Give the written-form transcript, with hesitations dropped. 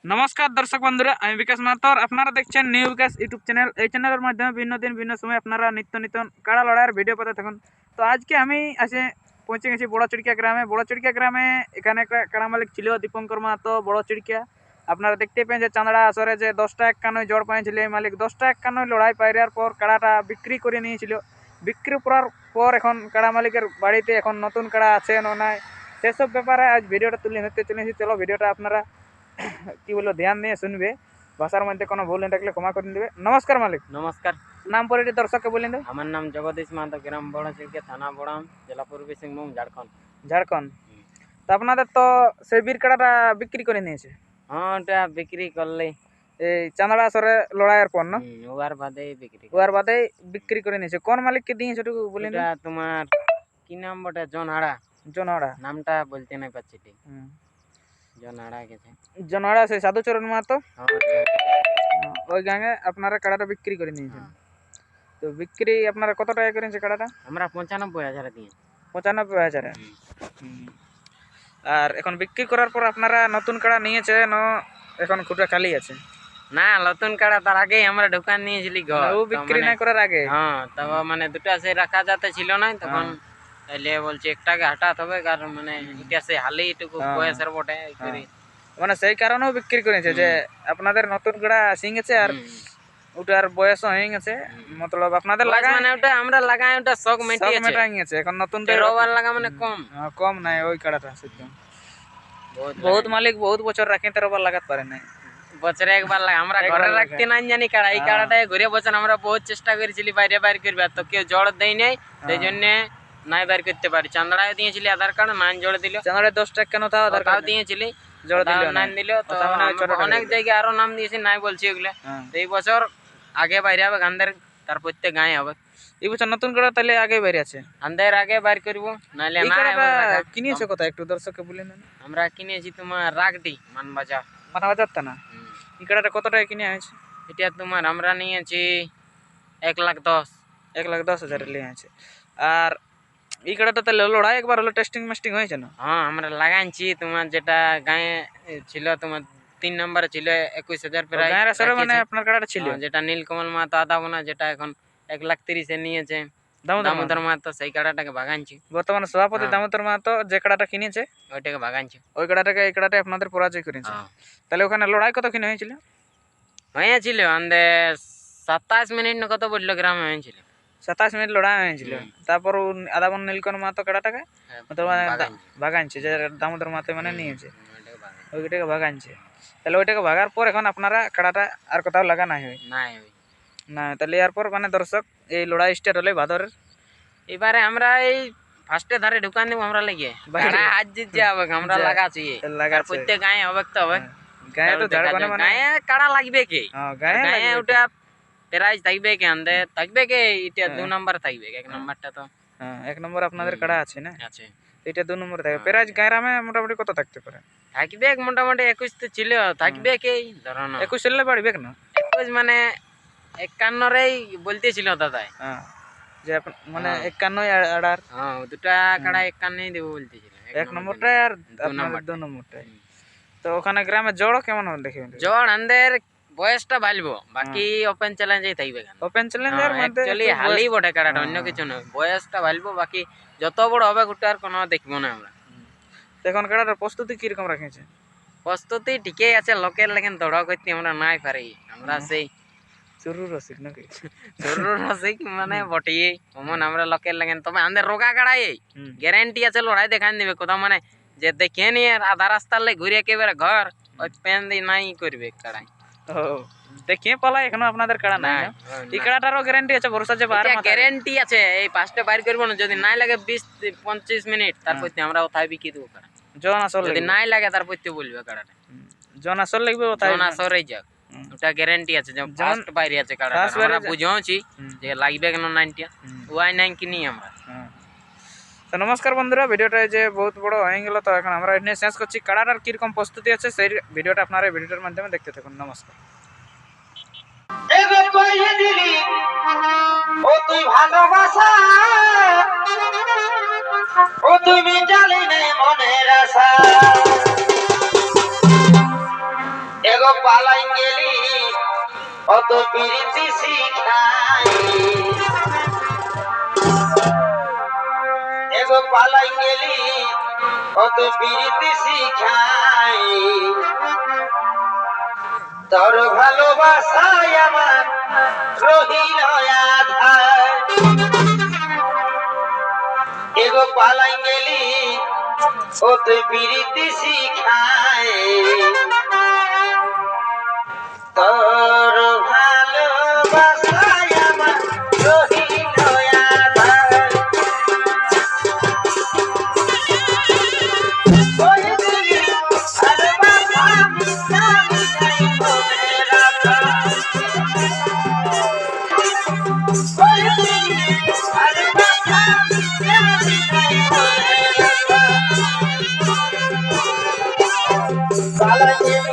নমস্কার দর্শক বন্ধুরা, আমি বিকাশ মাহাতো। আপনারা দেখছেন নিউ বিকাশ ইউটিউব চ্যানেল। এই চ্যানেলের মাধ্যমে ভিন্ন দিন ভিন্ন সময় আপনারা নিত্য নিত্য কাড়া লড়াইয়ের ভিডিও পেতে থাকুন। তো আজকে আমি পৌঁছে গেছি বড় চিড়কিয়া গ্রামে। বড় চিড়কিয়া গ্রামে এখানে একটা কাড়া মালিক ছিল দীপঙ্কর মাহাতো, বড় চিড়কিয়া। আপনারা দেখতে পেন যে চাঁদড়া আসরে যে 10টা 51 জড় পাইছিল এই মালিক। 10টা 51 লড়াই পাইরার পর কাড়াটা বিক্রি করে নিয়েছিল। বিক্রি করার পর এখন কাড়া মালিকের বাড়িতে এখন নতুন কাড়া আছে না নাই সেসব ব্যাপারে আজ ভিডিওটা তুলে ধরতে চলেছি। চলো ভিডিওটা আপনারা কি বললো ধ্যান দিয়ে শুনবে। ভাষার মধ্যে কোনো ভুল না থাকলে ক্ষমা করে দেবে। নমস্কার মালিক। নমস্কার। নাম পরিচয় দর্শককে বলে দেবে। আমার নাম জগদীশ মাহাতো, গ্রাম বড় চিড়কিয়া, থানা বড়াম, জেলা পূর্বী সিংভূম, ঝাড়খণ্ড। ঝাড়খণ্ড। তো আপনাদের তো সেই বীর কাড়াটা বিক্রি করে নিয়েছে। হ্যাঁ, ওটা বিক্রি করলে এই চাঁদড়া আসরে লড়াইয়ের পর না, ওয়ার বাদে বিক্রি ওয়ার বাদে বিক্রি করে নিয়েছে। কোন মালিককে দিয়েছে একটু বলে ওটা তোমার কি নাম বটে? জনহাড়া। জনহাড়া নামটা বলতে নাই পাচ্ছি ঠিক। জনহাড়া গেছে। জনহাড়া সেই সাধুচরণ মাহাতো হ্যাঁ, ওই গাঙে আপনারা কাড়াটা বিক্রি করে নিয়েছেন। তো বিক্রি আপনারা কত টাকা করেছে কাড়াটা? আমরা 95,000 দিয়ে। 95,000। আর এখন বিক্রি করার পর আপনারা নতুন কাড়া নিয়েছে না এখন খুঁটা খালি আছে? না, নতুন কাড়া তার আগেই আমরা দোকান নিয়েছিলি ঘর। ও বিক্রি না করার আগে? হ্যাঁ, তবে মানে দুটা সে রাখা যাতে ছিল না তখন তাইলে বলছে একটাকে হঠাৎ হবে, কারণ মানে এটা সে হালি এটুকু বয়সের বটে মানে সেই কারণেও বিক্রি করেছে যে আপনাদের নতুন কাড়া সিং আছে আর ওটার বয়স হয়ে গেছে, মতলব আপনাদের লাগায় মানে ওটা আমরা লাগাই, ওটা শখ মেটাই গেছে। এখন নতুন রোবার লাগা মানে কম কম নাই ওই কাড়াটা সেরকম। বহুত মালিক বহুত বছর রাখে 13 বার লাগাতে পারে না। বছরে একবার লাগে। আমরা ঘরে রাখতে না জানি কাড়া, এই কাড়াটা ঘুরে বছর আমরা বহুত চেষ্টা করেছিলি বাইরে বাইর করবে, তো কেউ জড় দেয় নাই, সেই জন্য নাই বাইর করতে পারি। চান্দড়ায় দিয়েছিলি আধার কার্ড, নান জড় দিল। চান্দড়ায় 10 টাকা কেন তাও আধার কার্ড দিয়েছিলি, জড় দিল, নান দিল। তো অনেক জায়গায় আরো নাম দিয়েছি, নাই বলছি ওগুলা। এই বছর আগে বাইরে হবে গান্ধার, তার প্রত্যেক গায়ে হবে। এই বছর নতুন কাড়া তাহলে আগে বাইরে আছে, গান্ধার আগে বাইর করবো, নাহলে না। কিনেছো কথা একটু দর্শককে বলে নেন। আমরা কিনেছি তোমার রাগডি মানবাজার। মানবাজার তা না? এই কাড়াটা কত টাকা কিনে আছে? এটা তোমার আমরা নিয়েছি 1,10,000। 1,10,000 নিয়ে আছে। আর এই কাড়াটা তাহলে লড়াই একবার হলো টেস্টিং মেস্টিং হয়েছে না? হ্যাঁ, আমরা লাগাইছি। তোমার যেটা গায়ে ছিল তোমার 3 নম্বরে ছিল 21,000 প্রায় গায়ের আসরে, মানে আপনার কাড়াটা ছিল যেটা নীলকমল মাহাতো আদাবনা, যেটা এখন 1,30,000 নিয়েছে দামোদর মাহাতো, সেই কাড়াটাকে ভাগাইছি। বর্তমানে সভাপতি দামোদর মাহাতো যে কাড়াটা কিনেছে ওইটাকে ভাগাইছি। ওই কাড়াটাকে এই কাড়াটা আপনাদের পরাজয় করেছে। তাহলে ওখানে লড়াই কত কিনে হয়েছিল? হয়েছিল আন্দে 27 মিনিট না কত বললো গ্রামে হয়েছিল। 27 মিনিট লড়াই হয়েছিল। তারপর আদাবন নীলকমল মাহাতো কাড়াটাকে ভাগাইছে, যে দামোদর মাহাতো মানে নিয়েছে, ওইটাকে ভাগাইছে। তাহলে ওইটাকে ভাগার পর এখন আপনারা কাড়াটা আর কোথাও লাগা নাই হয় না? তাহলে এরপর মানে দর্শক এই লড়াই স্টার্ট হলে ভাদরের। এবারে আমরা এই ফার্স্টে ধারে ঢুকান দিব, আমরা লাগিয়ে হাত জিত যাবে, আমরা লাগাচ্ছি প্রত্যেক গায়ে হবে তো হবে। গায়ে তো ঝাড়খণ্ডে মানে গায়ে কাড়া লাগবে কে? গায়ে ওটা প্রাইজ থাকবে কে? আন্দে থাকবে কে? এটা 2 নম্বর থাকবে, 1 নম্বরটা তো 1 নম্বর আপনাদের কাড়া আছে না? আছে। এটা 2 নম্বর থাকবে। প্রাইজ গায়রামে মোটামুটি কত থাকতে পারে? থাকবে মোটামুটি 21 তো ছিল, থাকবে কে ধরো না 21 চললে বাড়বে না? 21 মানে 51 রেই বলতেছিল দাদা। যে মানে 51 আড়ার দুটা কাড়া 51 দেব বলতেছিল, 1 নম্বরটা আর 2 নম্বরটা। তো ওখানে গ্রামে জড় কেমন হবে দেখি? জড় আন্দের বয়সটা ভালবো, বাকি ওপেন চ্যালেঞ্জই থাকবে। ওপেন চ্যালেঞ্জের মধ্যে অ্যাকচুয়ালি হালি বটে কাড়াটা, অন্য কিছু নয়। বয়সটা ভালবো, বাকি যত বড় হবে গুটা আর কোনো দেখবো না আমরা। এখন কাড়াটার প্রস্তুতি কি রকম রাখেছে? প্রস্তুতি ঠিকই আছে, লোকের লেখেন দৌড়া করতে আমরা নাই পারি। আমরা সেই চুরু রসিক নাকি? চুরু রসিক মানে বটি অমন আমরা লোকের লেখেন। তবে আমাদের রোগা কাড়াই গ্যারান্টি আছে, লড়াই দেখান দিবে কোথাও, মানে যে দেখে নিয়ে আধা রাস্তার লেগে ঘুরে একেবারে ঘর ওই প্যান দিয়ে নাই করবে কাড়াই। দেখিয়ে পালাই এখনো আপনাদের কাড়া নাই? এই কাড়াটারও গ্যারান্টি আছে, ভরসা যে বার গ্যারান্টি আছে। এই ফার্স্টে বাইর করবো না, যদি নাই লাগে 20-25 মিনিট, তারপর আমরা ওথায় বিকি দেবো কাড়া। জন আসল যদি নাই লাগে তারপর বলবে কাড়াটা জন আসল লাগবে, জন আসরেই যাক, ওটা গ্যারান্টি আছে। যে ফার্স্ট বাইরে আছে কাড়াটা, আমরা বুঝাওছি যে লাগবে কেন 9টা ওয়াই 9 কিনি আমরা। তো নমস্কার বন্ধুরা, ভিডিওটা যে বহুত বড় হয়ে গেল, তো এখন আমরা এখানে শেষ করছি। কাড়াটার কিরকম প্রস্তুতি আছে সেই ভিডিওটা আপনারা এই ভিডিওটার মাধ্যমে দেখতে থাকুন। নমস্কার। ও তুই ভালোবাসা, ও তুমি জানি মনের আশা। एगो पालाई गेली অত প্রীতি শিখাই এগো পালাই গেলি অত প্রীতি শিখাই তোর ভালোবাসায় আমার রহিল আধার এগো পালাই গেলি অত প্রীতি শিখাই তোর ভালোবাসায় আমার রহিল আধার ওই দিলি ভালোবাসা মিশা মিশাই করে রাখা ওই দিলি ভালোবাসা মিশা মিশাই করে রাখা পালা গেলি